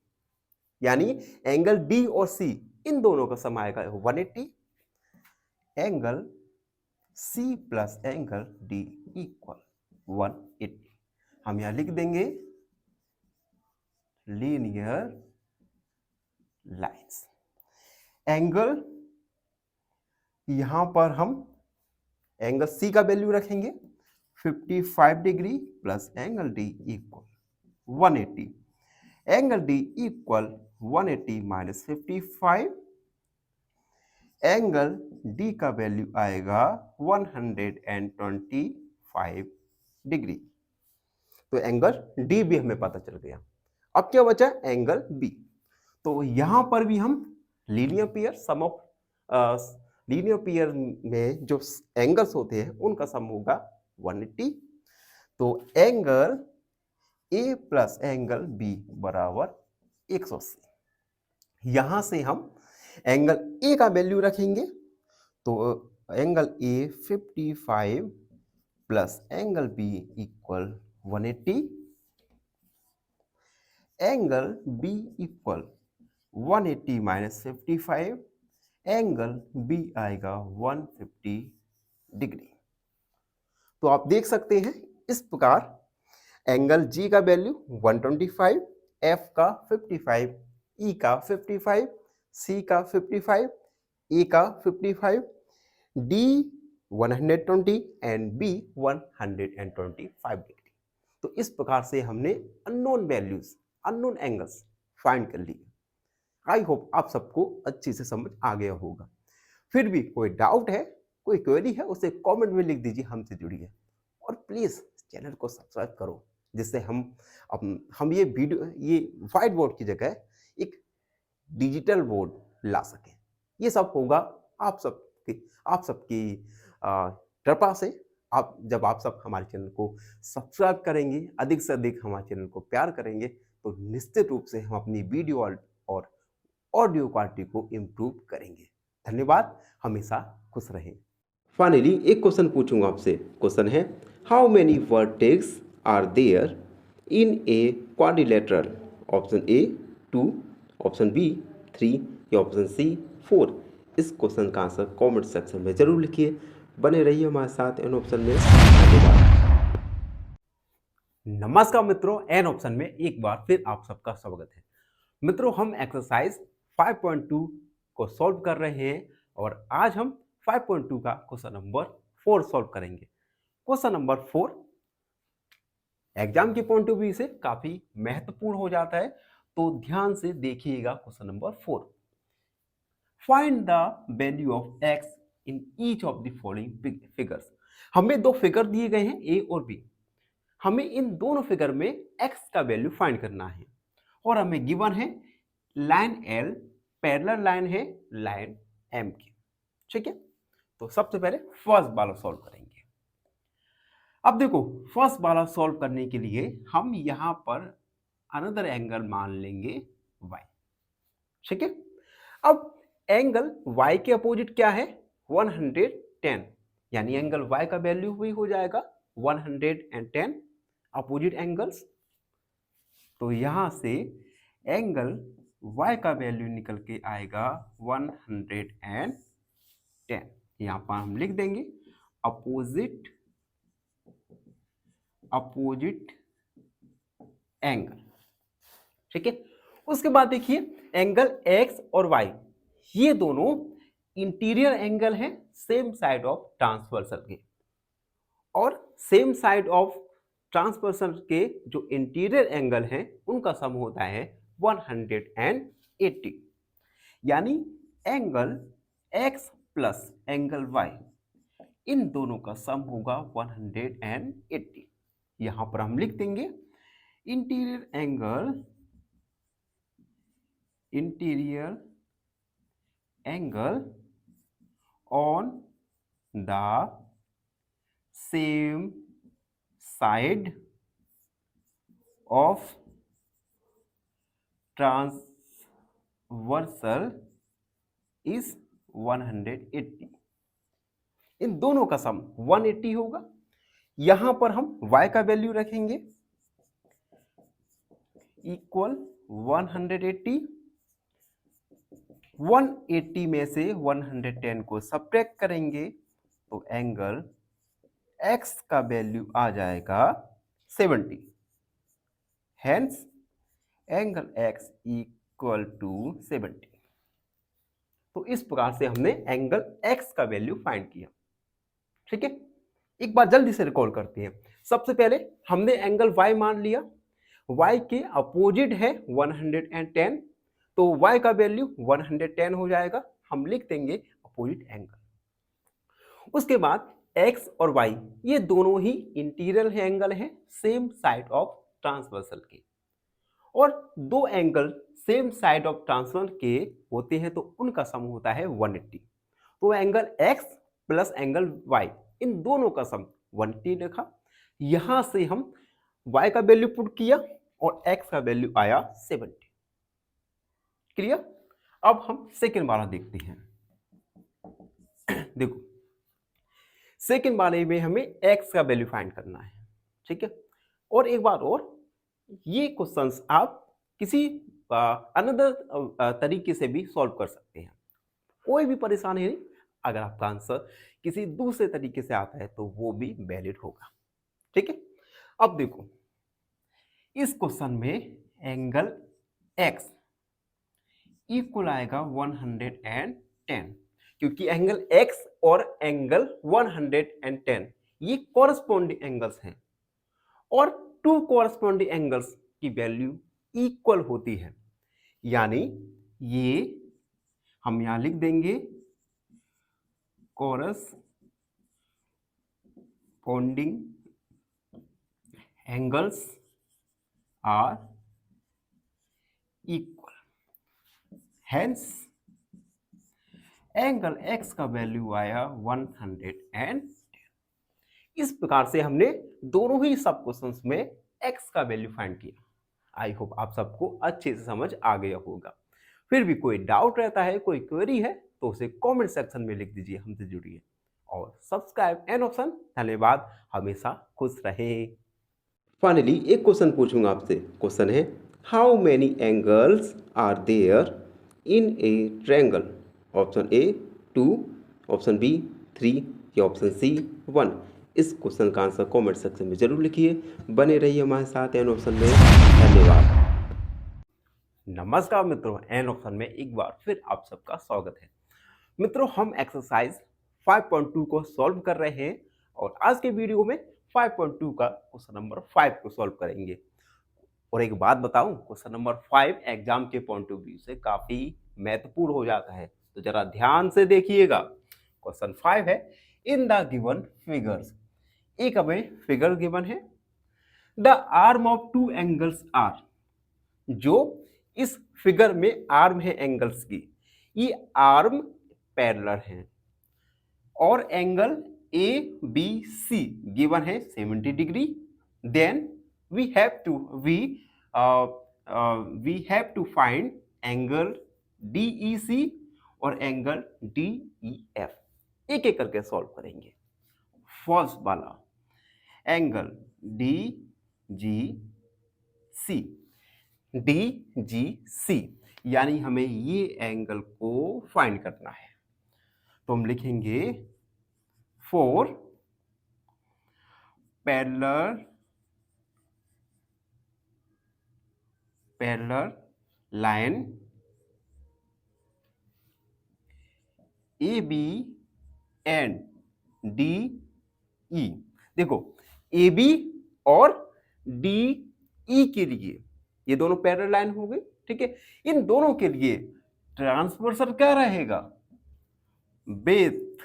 यानी एंगल डी और सी इन दोनों का सम आएगा 180, angle C plus angle D equal 180। हम यहां लिख देंगे लीनियर लाइंस। एंगल यहां पर हम एंगल सी का वैल्यू रखेंगे 55 degree plus angle D equal 180, angle D equal 180 minus 55, angle D का वैल्यू आएगा 125 डिग्री। तो एंगल डी भी हमें पता चल गया। अब क्या बचा, एंगल बी। तो यहां पर भी हम linear pair sum of linear pair में जो एंगल्स होते हैं उनका सम होगा 180। तो angle A plus angle B बराबर 180। यहां से हम एंगल ए का वैल्यू रखेंगे, तो angle A 55 plus angle B equal 180, angle B equal 180 minus 55, angle B आएगा 150 डिग्री। तो आप देख सकते हैं इस प्रकार एंगल जी का वैल्यू 125, एफ का 55, ई का 55, सी का 55, ए का 55, डी 120 एंड बी 125 डिग्री। तो इस प्रकार से हमने unknown values, unknown angles find कर लिए। आई होप आप सबको अच्छी से समझ आ गया होगा। फिर भी कोई डाउट है, कोई क्वेरी है, उसे कमेंट में लिख दीजिए, हमसे जुड़िए और प्लीज चैनल को सब्सक्राइब करो, जिससे हम ये वीडियो, ये व्हाइट बोर्ड की जगह एक डिजिटल बोर्ड ला सकें। ये सब होगा आप सबकी कृपा से। जब आप सब हमारे चैनल को सब्सक्राइब करेंगे, अधिक से अधिक हमारे चैनल को प्यार करेंगे, तो निश्चित रूप से हम अपनी वीडियो और ऑडियो क्वालिटी को इम्प्रूव करेंगे। धन्यवाद, हमेशा खुश रहें। फाइनली एक क्वेश्चन पूछूंगा आपसे। क्वेश्चन है, how many vertex are there in a quadrilateral? Option A 2, option B 3 या ऑप्शन सी 4। इस क्वेश्चन का आंसर कमेंट सेक्शन में जरूर लिखिए। बने रहिए हमारे साथ एन ऑप्शन में। धन्यवाद। नमस्कार मित्रों, एन ऑप्शन में एक बार फिर आप सबका स्वागत है। मित्रों, हम एक्सरसाइज 5.2 को सॉल्व कर रहे हैं और आज हम 5.2 का क्वेश्चन नंबर 4 सॉल्व करेंगे। क्वेश्चन नंबर 4 एग्जाम के पॉइंट ऑफ व्यू से काफी महत्वपूर्ण हो जाता है, तो ध्यान से देखिएगा। Question number 4, find the value of x in each of the following figures. हमें दो फिगर दिए गए हैं, ए और बी। हमें इन दोनों फिगर में एक्स का वैल्यू फाइंड करना है और हमें गिवन है लाइन एल पैरेलल लाइन है लाइन एम की, ठीक है। तो सबसे पहले फर्स्ट वाला सॉल्व करेंगे। अब देखो, फर्स्ट वाला सॉल्व करने के लिए हम यहां पर अनदर एंगल मान लेंगे y, ठीक है। अब एंगल y के अपोजिट क्या है, 110, यानी एंगल y का वैल्यू भी हो जाएगा 110 अपोजिट एंगल्स। तो यहां से एंगल y का वैल्यू निकल के आएगा 110। यहां पर हम लिख देंगे अपोजिट एंगल। ठीक है, उसके बाद देखिए एंगल x और y ये दोनों इंटीरियर एंगल हैं सेम साइड ऑफ ट्रांसवर्सल के, और सेम साइड ऑफ ट्रांसवर्सल के जो इंटीरियर एंगल हैं उनका सम होता है 180। यानी angle x plus angle y इन दोनों का सम होगा 180। यहां पर हम लिख देंगे interior angle on the same side of transversal is 180। इन दोनों का सम 180 होगा। यहां पर हम y का वैल्यू रखेंगे इक्वल 180। 180 में से 110 को सब्ट्रैक्ट करेंगे तो एंगल x का वैल्यू आ जाएगा 70। Hence angle x equal to 70। तो इस प्रकार से हमने एंगल x का वैल्यू फाइंड किया। ठीक है, एक बार जल्दी से रिकॉल करते हैं। सबसे पहले हमने एंगल y मान लिया, y के अपोजिट है 110, तो y का वैल्यू 110 हो जाएगा। हम लिख देंगे अपोजिट एंगल। उसके बाद x और y ये दोनों ही इंटीरियर एंगल हैं सेम साइड ऑफ ट्रांसवर्सल के, और दो angle same side of transversal के होते हैं तो उनका सम होता है 180। तो angle x plus angle y इन दोनों का सम 180 लिखा। यहां से हम y का वैल्यू पुट किया और x का वैल्यू आया 70। क्लियर? अब हम सेकंड वाला देखते हैं। देखो सेकंड वाले में हमें x का वैल्यू फाइंड करना है। ठीक है, और एक बार और, ये क्वेश्चंस आप किसी अनदर तरीके से भी सॉल्व कर सकते हैं, कोई भी परेशानी नहीं। अगर आपका आंसर किसी दूसरे तरीके से आता है तो वो भी वैलिड होगा। ठीक है, अब देखो इस क्वेश्चन में एंगल x इक्वल आएगा 110, क्योंकि एंगल x और एंगल 110 ये कॉरस्पॉन्डिंग एंगल्स हैं, और टू कॉरस्पॉन्डिंग एंगल्स की वैल्यू इक्वल होती है। यानी ये हम यहां लिख देंगे corresponding angles are equal. Hence angle x का वैल्यू आया 110। इस प्रकार से हमने दोनों ही सब क्वेश्चंस में x का वैल्यू फाइंड किया। आई होप आप सबको अच्छे से समझ आ गया होगा। फिर भी कोई डाउट रहता है, कोई क्वेरी है तो उसे कमेंट सेक्शन में लिख दीजिए, हमसे जुड़िए और सब्सक्राइब एंड ऑप्शन। धन्यवाद, हमेशा खुश रहे। फाइनली एक क्वेश्चन पूछूंगा आपसे। क्वेश्चन है how many angles are there in a triangle? Option A 2, option B 3 या ऑप्शन सी 1। इस क्वेश्चन का आंसर कमेंट सेक्शन में जरूर लिखिए। बने रहिए हमारे साथ एन ऑप्शन में। धन्यवाद। नमस्कार मित्रों, एन ऑप्शन में एक बार फिर आप सबका स्वागत है। मित्रों हम एक्सरसाइज 5.2 को सॉल्व कर रहे हैं, और आज के वीडियो में 5.2 का क्वेश्चन नंबर 5 को सॉल्व करेंगे। और एक बात बताऊं, क्वेश्चन नंबर 5 एग्जाम के पॉइंट ऑफ व्यू से काफी महत्वपूर्ण हो जाता है, तो जरा ध्यान से देखिएगा। क्वेश्चन 5 है इन द गिवन फिगर्स। एक हमें फिगर गिवन है, the arm of two angles are. जो इस फिगर में आर्म है एंगल्स की, ये आर्म पैरेलल है, और angle A B C given है 70 degree. Then we have to find angle DEC और एंगल DEF। एक एक करके सॉल्व करेंगे। फर्स्ट वाला angle D G C, D G C, यानी हमें ये एंगल को फाइंड करना है। तो हम लिखेंगे for parallel line A B and D E. देखो ए बी और डी ई के लिए ये दोनों पैरेलल लाइन हो गई, ठीक है। इन दोनों के लिए ट्रांसवर्सल क्या रहेगा? विथ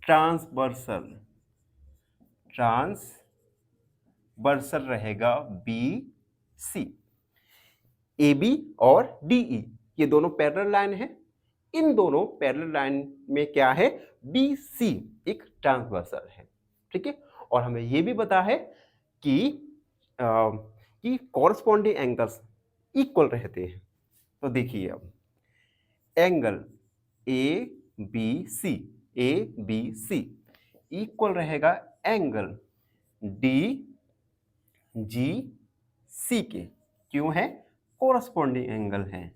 ट्रांसवर्सल रहेगा बी सी। ए बी और डी ई ये दोनों पैरेलल लाइन है। इन दोनों पैरेलल लाइन में क्या है? बी सी एक ट्रांसवर्सल है, ठीक है। और हमें ये भी पता है कि कॉरस्पॉन्डिंग एंगल्स इक्वल रहते हैं। तो देखिए अब angle A B C equal रहेगा एंगल डी जी सी के। क्यों है? कॉरस्पॉन्डिंग एंगल है,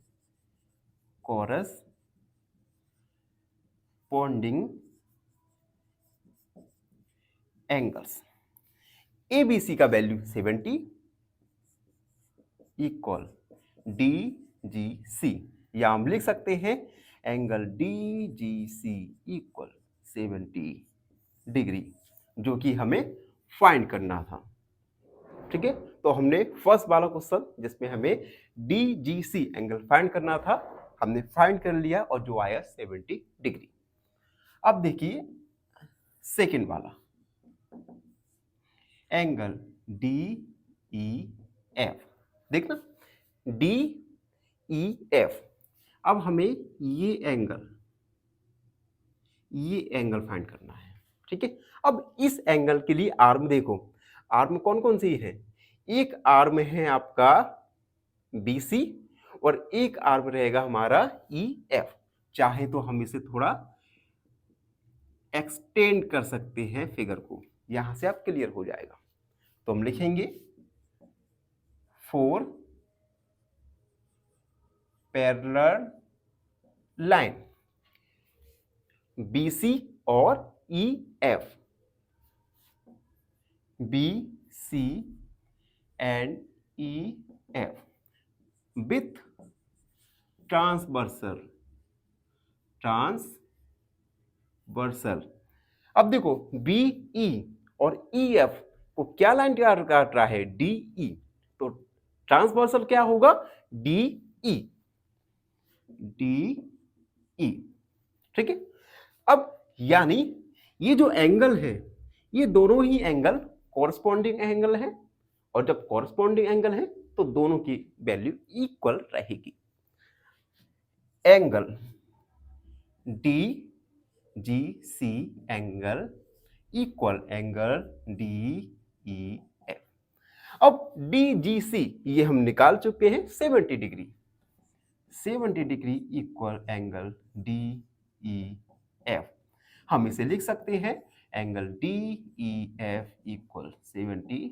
corresponding angles. A B C का value 70 equal D G C, या हम लिख सकते हैं angle D G C equal 70 degree, जो कि हमें फाइंड करना था, ठीक है। तो हमने फर्स्ट वाला क्वेश्चन जिसमें हमें D G C angle find करना था, हमने फाइंड कर लिया और जो आया 70 डिग्री। अब देखिए सेकेंड वाला एंगल डी ई एफ। देखना डी ई एफ। अब हमें ये एंगल फाइंड करना है, ठीक है। अब इस एंगल के लिए आर्म देखो, आर्म कौन कौन सी है? एक आर्म है आपका बी सी और एक आर्म रहेगा हमारा ई एफ। चाहे तो हम इसे थोड़ा एक्सटेंड कर सकते हैं फिगर को, यहां से आप क्लियर हो जाएगा। तो हम लिखेंगे for parallel line B C और E F, B C and E F with transversal. अब देखो बी ई और ई एफ को क्या लाइन काट रहा है? D E. तो ट्रांसवर्सल क्या होगा? डी ई, ठीक है। अब यानी ये जो एंगल है, ये दोनों ही एंगल कॉरस्पॉन्डिंग एंगल है, और जब कॉरस्पॉन्डिंग एंगल है तो दोनों की वैल्यू इक्वल रहेगी। Angle D G C angle equal angle D E F. अब डी जी सी ये हम निकाल चुके हैं 70 degree, 70 degree equal angle D E F. हम इसे लिख सकते हैं angle D E F equal 70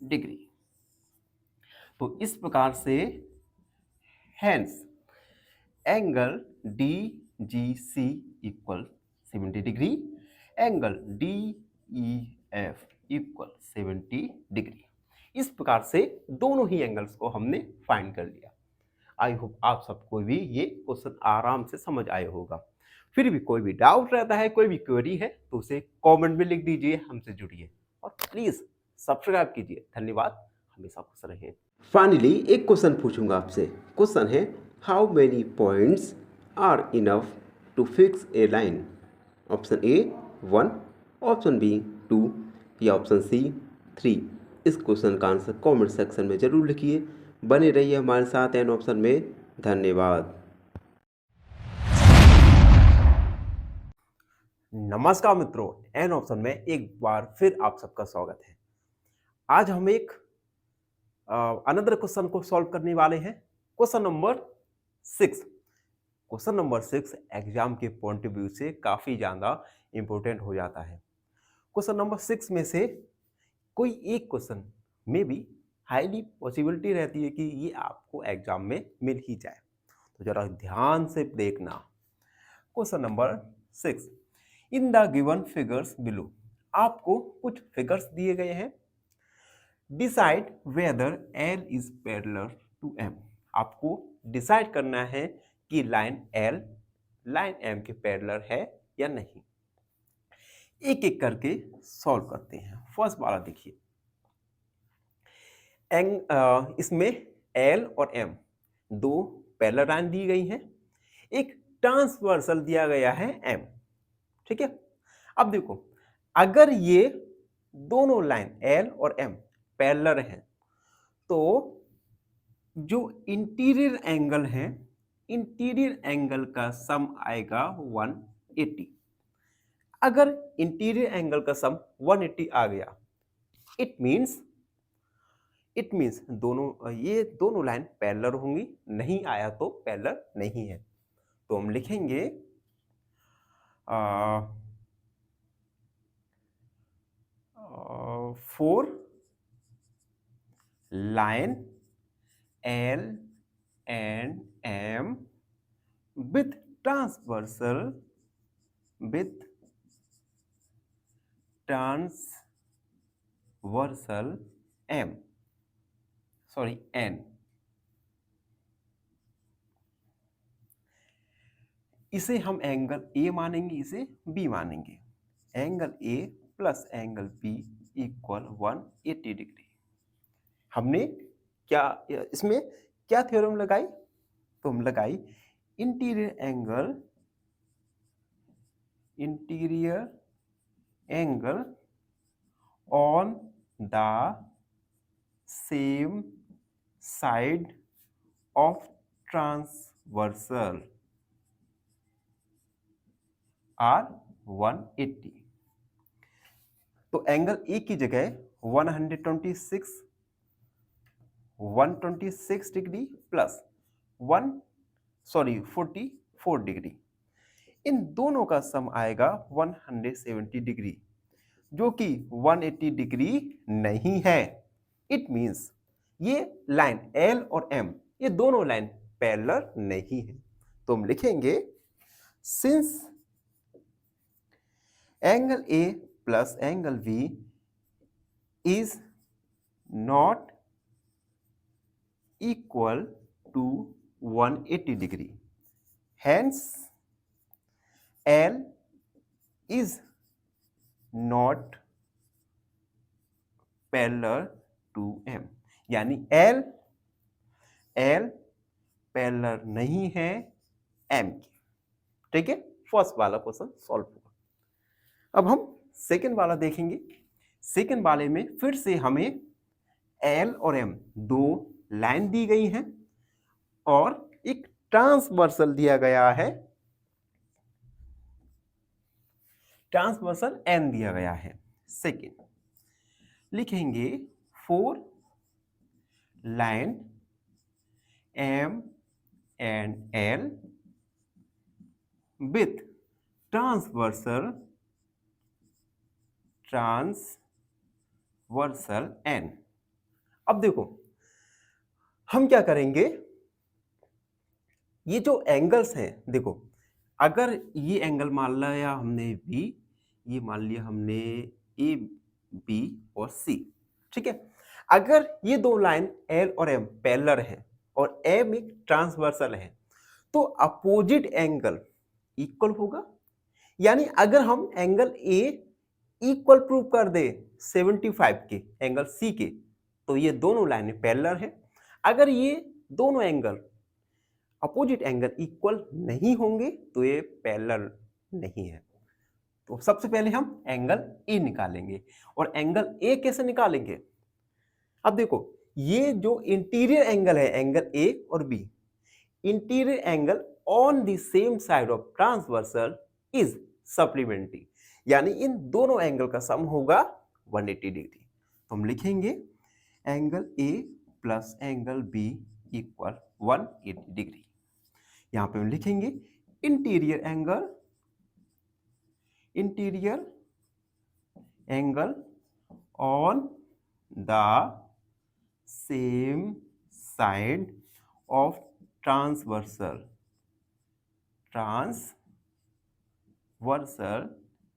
degree. तो इस प्रकार से hence angle D G C equal 70 degree, angle D E F equal 70 degree. इस प्रकार से दोनों ही एंगल्स को हमने फाइंड कर लिया। आई होप आप सबको भी ये क्वेश्चन आराम से समझ आया होगा। फिर भी कोई भी डाउट रहता है, कोई भी क्वेरी है, तो उसे कमेंट में लिख दीजिए, हमसे जुड़िए और प्लीज सब्सक्राइब कीजिए। धन्यवाद, हमेशा खुश रहें। फाइनली एक क्वेश्चन पूछूंगा आपसे। क्वेश्चन है how many points are enough to fix a line? Option A 1, option B 2 या ऑप्शन सी 3। इस क्वेश्चन का आंसर कमेंट सेक्शन में जरूर लिखिए। बने रहिए हमारे साथ एन ऑप्शन में। धन्यवाद। नमस्कार मित्रों, एन ऑप्शन में एक बार फिर आप सबका स्वागत है। आज हम एक अनदर क्वेश्चन को सॉल्व करने वाले हैं। Question number 6। Question number 6 exam के पॉइंट ऑफ व्यू से काफी ज्यादा इंपॉर्टेंट हो जाता है। क्वेश्चन नंबर 6 में से कोई एक क्वेश्चन में भी हाईली पॉसिबिलिटी रहती है कि ये आपको एग्जाम में मिल ही जाए। तो जरा ध्यान से देखना। Question number 6, in the given figures below, आपको कुछ फिगर्स दिए गए हैं। Decide whether L is parallel to M, आपको डिसाइड करना है कि लाइन एल लाइन एम के पैरेलल है या नहीं। एक एक करके सॉल्व करते हैं। फर्स्ट वाला देखिए, इसमें एल और एम दो पैरेलल लाइन दी गई हैं, एक ट्रांसवर्सल दिया गया है एम। ठीक है, अब देखो, अगर ये दोनों लाइन एल और एम पैरेलल हैं तो जो इंटीरियर एंगल है, इंटीरियर एंगल का सम आएगा 180। अगर इंटीरियर एंगल का सम 180 आ गया, इट मींस ये दोनों लाइन पैरेलल होंगी, नहीं आया तो पैरेलल नहीं है। तो हम लिखेंगे for line L and M with transversal m, sorry n, इसे हम एंगल ए मानेंगे, इसे बी मानेंगे। Angle A plus angle B equal 180 degree. हमने क्या इसमें क्या थ्योरम लगाई? तो हम लगाई interior angle on the same side of transversal are 180। तो एंगल ए की जगह 126 डिग्री प्लस 44 डिग्री, इन दोनों का सम आएगा 170 डिग्री, जो कि 180 डिग्री नहीं है। इट मींस ये लाइन एल और एम, ये दोनों लाइन पैरेलल नहीं है। तो हम लिखेंगे since angle A plus angle B is not equal to 180 degree, hence L is not parallel to M, यानी L पैरेलल नहीं है M की। ठीक है, फर्स्ट वाला क्वेश्चन सॉल्व हुआ। अब हम सेकेंड वाला देखेंगे। सेकेंड वाले में फिर से हमें L और M दो लाइन दी गई हैं और एक ट्रांसवर्सल दिया गया है, ट्रांसवर्सल एन दिया गया है। सेकेंड लिखेंगे for line M and L with transversal N. अब देखो हम क्या करेंगे, ये जो एंगल्स हैं, देखो अगर ये एंगल मान लिया हमने बी, ये मान लिया हमने ए बी और सी। ठीक है, अगर ये दो लाइन एल और एम पैरेलल है और एम एक ट्रांसवर्सल है तो अपोजिट एंगल इक्वल होगा। यानी अगर हम एंगल ए इक्वल प्रूव कर दे 75 के एंगल सी के, तो ये दोनों लाइनें पैरेलल है। अगर ये दोनों एंगल अपोजिट एंगल इक्वल नहीं होंगे तो ये पैरेलल नहीं है। तो सबसे पहले हम एंगल ए निकालेंगे। और एंगल ए कैसे निकालेंगे? अब देखो, ये जो इंटीरियर एंगल है, एंगल ए और B, interior angle on the same side of transversal is supplementary, यानी इन दोनों एंगल का सम होगा 180 डिग्री। तो हम लिखेंगे angle A plus angle B equal 180 degree. यहां पे हम लिखेंगे interior angle on the same side of transversal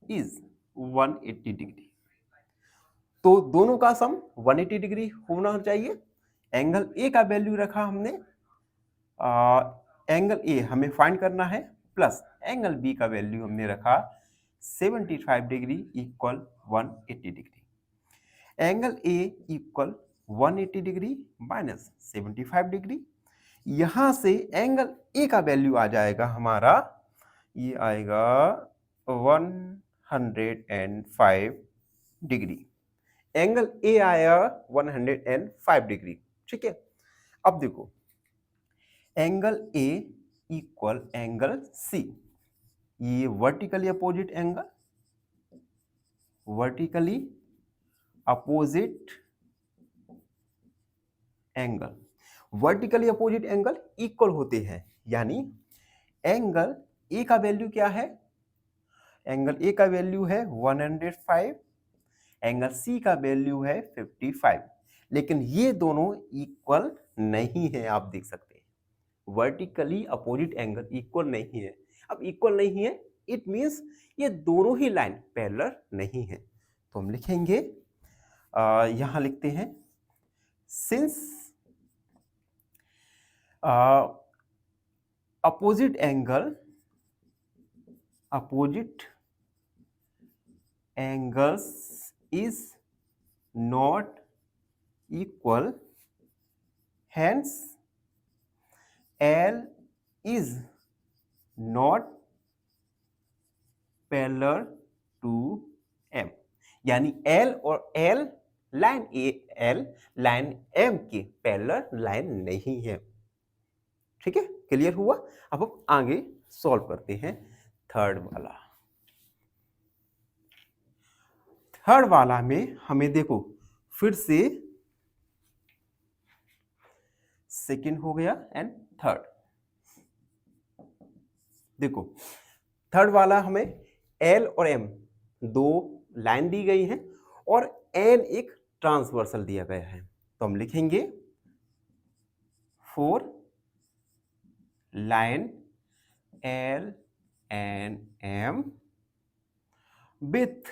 is 180 degree. तो दोनों का सम 180 डिग्री होना चाहिए। एंगल ए का वैल्यू रखा हमने, एंगल ए हमें फाइंड करना है, प्लस एंगल बी का वैल्यू हमने रखा 75 degree equal 180 degree. Angle A equal 180 degree minus 75 degree. यहां से एंगल ए का वैल्यू आ जाएगा हमारा, ये आएगा 105 डिग्री। एंगल ए आया 105 डिग्री। ठीक है, अब देखो angle A equal angle C, ये vertically opposite angle, vertically opposite angle, vertically opposite angle equal होते हैं, यानी एंगल ए का वैल्यू क्या है, एंगल ए का वैल्यू है 105, एंगल सी का वैल्यू है 55, लेकिन ये दोनों इक्वल नहीं है। आप देख सकते हैं वर्टिकली अपोजिट एंगल इक्वल नहीं है। अब इक्वल नहीं है इट मींस ये दोनों ही लाइन पैरेलल नहीं है। तो हम लिखेंगे, यहां लिखते हैं, since opposite angles is not equal, hence L is not parallel to M, यानी L और L line L line M की पैरेलल लाइन नहीं है। ठीक है, क्लियर हुआ। अब हम आगे सॉल्व करते हैं थर्ड वाला। थर्ड वाला में हमें देखो फिर से सेकंड हो गया एंड थर्ड। देखो थर्ड वाला हमें L और M दो लाइन दी गई है और N एक ट्रांसवर्सल दिया गया है। तो हम लिखेंगे for line L and M with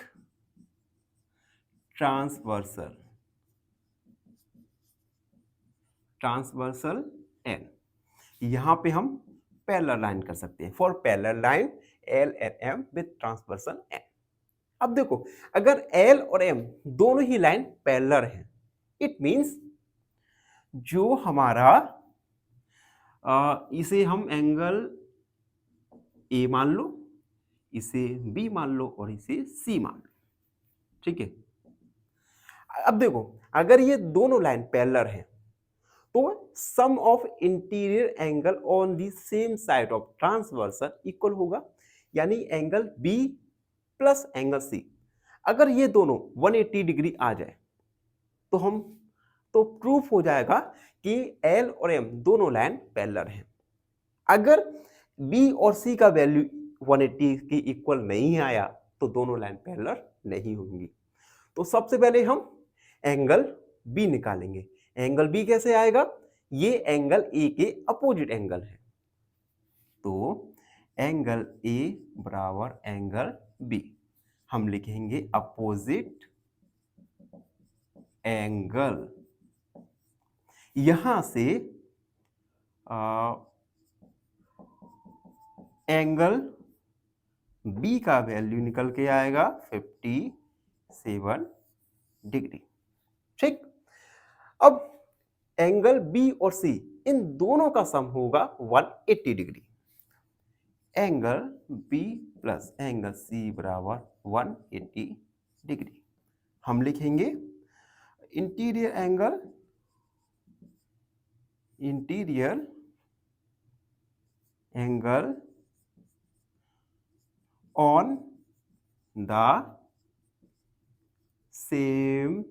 transversal N। यहां पे हम पैरेलल लाइन कर सकते हैं, for parallel line L and M with transversal N। अब देखो अगर L और M दोनों ही लाइन पैरेलल हैं, इट मींस जो हमारा इसे हम एंगल A मान लो, इसे B मान लो और इसे C मान लो। ठीक है, अब देखो अगर ये दोनों लाइन पैरेलल हैं तो sum of interior angle on the same side of transversal equal होगा, यानी angle B plus angle C। अगर ये दोनों 180 डिग्री आ जाए तो प्रूफ हो जाएगा कि L और M दोनों लाइन पैरेलल हैं। अगर B और C का वैल्यू 180 के इक्वल नहीं आया तो दोनों लाइन पैरेलल नहीं होंगी। तो सबसे पहले हम एंगल B निकालेंगे। एंगल B कैसे आएगा, ये एंगल A के अपोजिट एंगल है, तो एंगल A बराबर एंगल B। हम लिखेंगे अपोजिट एंगल। यहां से एंगल B का वैल्यू निकल के आएगा 57 डिग्री। ठीक, अब एंगल B और C इन दोनों का सम होगा 180 degree. Angle B plus angle C बराबर 180 डिग्री। हम लिखेंगे interior angle on the same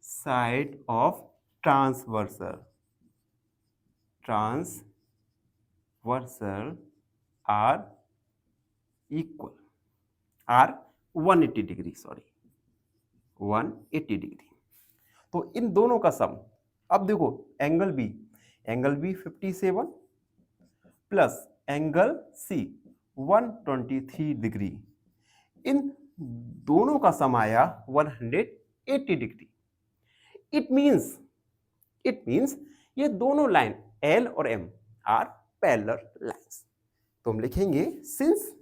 side of transversal are 180 degree, sorry 180 degree. तो इन दोनों का सम, अब देखो angle B 57 plus angle C 123 degree, इन दोनों का सम आया 180 डिग्री। इट मीन्स ये दोनों लाइन एल और एम आर पैरेलल लाइंस। तो हम लिखेंगे since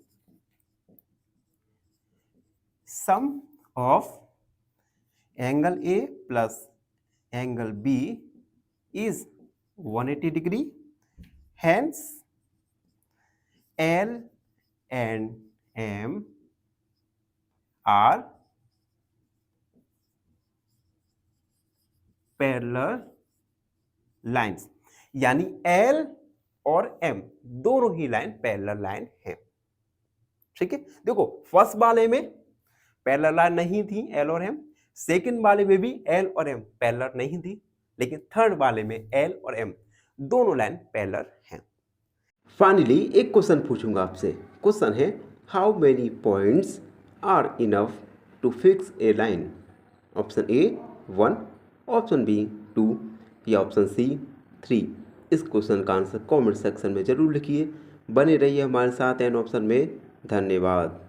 sum of angle A plus angle B is 180 degree, hence L and M are parallel lines, यानी L और M दोनों ही लाइन पैरेलल लाइन है। ठीक है, देखो फर्स्ट वाले में पैरेलल लाइन नहीं थी L और M, सेकंड वाले में भी L और M पैरेलल नहीं थी, लेकिन थर्ड वाले में L और M दोनों लाइन पैरेलल हैं। फाइनली एक क्वेश्चन पूछूंगा आपसे। क्वेश्चन है how many points are enough to fix a line? Option A 1, option B 2 या ऑप्शन सी 3। इस क्वेश्चन का आंसर कमेंट सेक्शन में जरूर लिखिए। बने रहिए हमारे साथ एन ऑप्शन में। धन्यवाद।